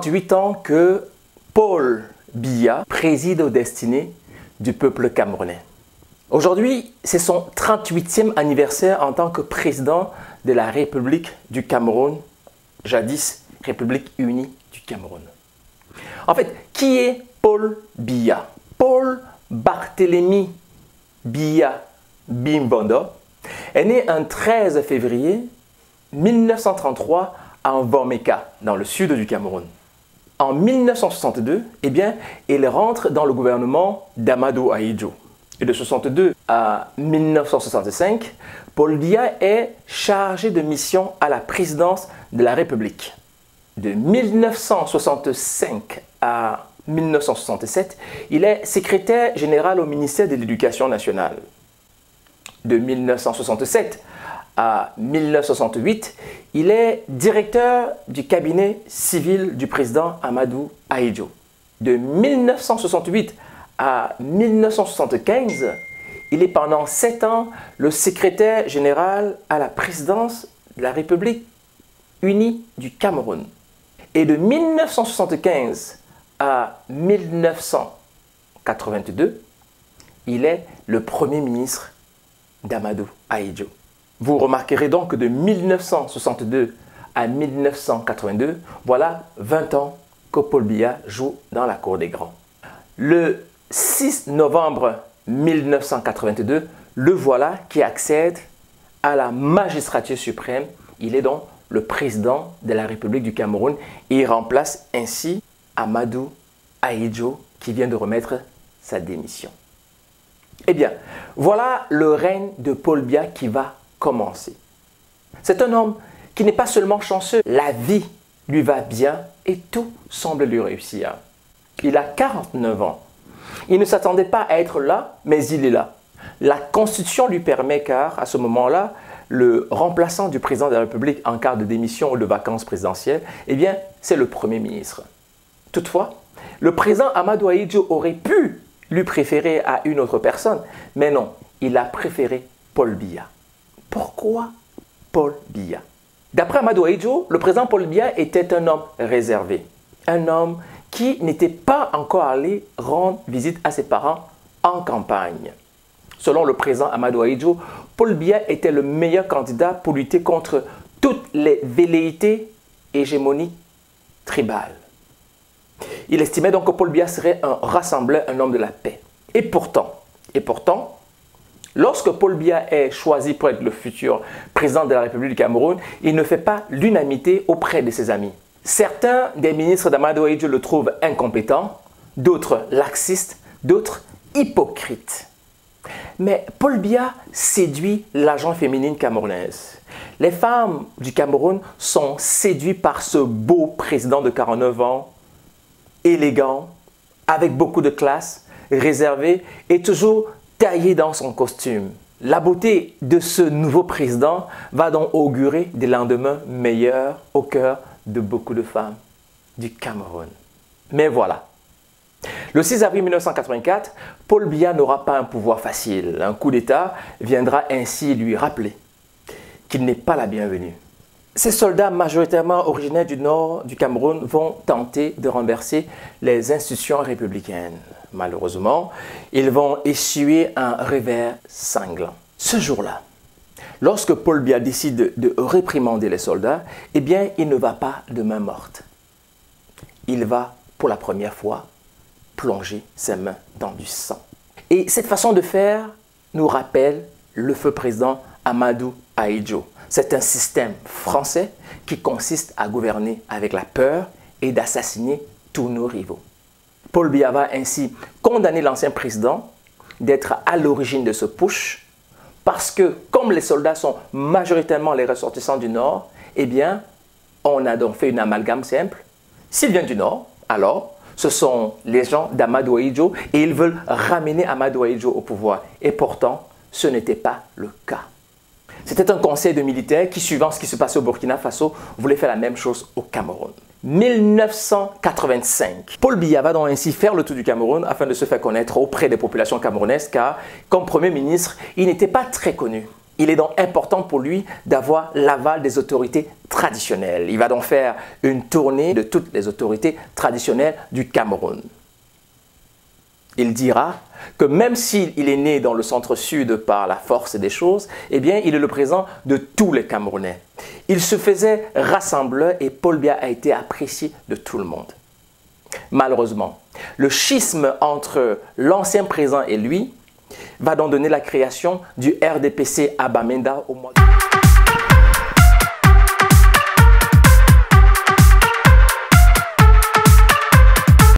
38 ans que Paul Biya préside aux destinées du peuple camerounais. Aujourd'hui, c'est son 38e anniversaire en tant que président de la République du Cameroun, jadis République unie du Cameroun. En fait, qui est Paul Biya? Paul Barthélemy Biya Bimbondo est né un 13 février 1933 à Nvomeka, dans le sud du Cameroun. En 1962, il rentre dans le gouvernement d'Amadou Ahidjo. Et de 1962 à 1965, Paul Biya est chargé de mission à la présidence de la République. De 1965 à 1967, il est secrétaire général au ministère de l'Éducation nationale. De 1967 à 1968, il est directeur du cabinet civil du président Amadou Ahidjo. De 1968 à 1975, il est pendant 7 ans le secrétaire général à la présidence de la République unie du Cameroun. Et de 1975 à 1982, il est le premier ministre d'Amadou Ahidjo. Vous remarquerez donc que de 1962 à 1982, voilà 20 ans que Paul Biya joue dans la cour des grands. Le 6 novembre 1982, le voilà qui accède à la magistrature suprême. Il est donc le président de la République du Cameroun et il remplace ainsi Amadou Ahidjo qui vient de remettre sa démission. Eh bien, voilà le règne de Paul Biya qui va commencer. C'est un homme qui n'est pas seulement chanceux, la vie lui va bien et tout semble lui réussir. Il a 49 ans. Il ne s'attendait pas à être là, mais il est là. La Constitution lui permet car, à ce moment-là, le remplaçant du président de la République en cas de démission ou de vacances présidentielles, c'est le Premier ministre. Toutefois, le président Amadou Ahidjo aurait pu lui préférer à une autre personne, mais non, il a préféré Paul Biya. Pourquoi Paul Biya? D'après Amadou Ahidjo, le président Paul Biya était un homme réservé, un homme qui n'était pas encore allé rendre visite à ses parents en campagne. Selon le président Amadou Ahidjo, Paul Biya était le meilleur candidat pour lutter contre toutes les velléités hégémoniques tribales. Il estimait donc que Paul Biya serait un rassembleur, un homme de la paix. Et pourtant, lorsque Paul Biya est choisi pour être le futur président de la République du Cameroun, il ne fait pas l'unanimité auprès de ses amis. Certains des ministres d'Amadou Ahidjo le trouvent incompétent, d'autres laxistes, d'autres hypocrites. Mais Paul Biya séduit la gente féminine camerounaise. Les femmes du Cameroun sont séduites par ce beau président de 49 ans, élégant, avec beaucoup de classe, réservé et toujours taillé dans son costume. La beauté de ce nouveau président va donc augurer des lendemains meilleurs au cœur de beaucoup de femmes du Cameroun. Mais voilà. Le 6 avril 1984, Paul Biya n'aura pas un pouvoir facile. Un coup d'État viendra ainsi lui rappeler qu'il n'est pas la bienvenue. Ces soldats majoritairement originaires du nord du Cameroun vont tenter de renverser les institutions républicaines. Malheureusement, ils vont essuyer un revers sanglant. Ce jour-là, lorsque Paul Biya décide de réprimander les soldats, il ne va pas de main morte. Il va, pour la première fois, plonger ses mains dans du sang. Et cette façon de faire nous rappelle le feu président Amadou Ahidjo. C'est un système français qui consiste à gouverner avec la peur et d'assassiner tous nos rivaux. Paul Biya va ainsi condamner l'ancien président d'être à l'origine de ce putsch parce que, comme les soldats sont majoritairement les ressortissants du Nord, on a donc fait une amalgame simple. S'ils viennent du Nord, alors ce sont les gens d'Amadou Ahidjo et ils veulent ramener Amadou Ahidjo au pouvoir. Et pourtant, ce n'était pas le cas. C'était un conseil de militaires qui, suivant ce qui se passait au Burkina Faso, voulait faire la même chose au Cameroun. 1985. Paul Biya va donc ainsi faire le tour du Cameroun afin de se faire connaître auprès des populations camerounaises car, comme Premier ministre, il n'était pas très connu. Il est donc important pour lui d'avoir l'aval des autorités traditionnelles. Il va donc faire une tournée de toutes les autorités traditionnelles du Cameroun. Il dira que même s'il est né dans le centre-sud par la force des choses, eh bien, il est le président de tous les Camerounais. Il se faisait rassembleur et Paul Biya a été apprécié de tout le monde. Malheureusement, le schisme entre l'ancien président et lui va donc donner la création du RDPC à Bamenda au mois de...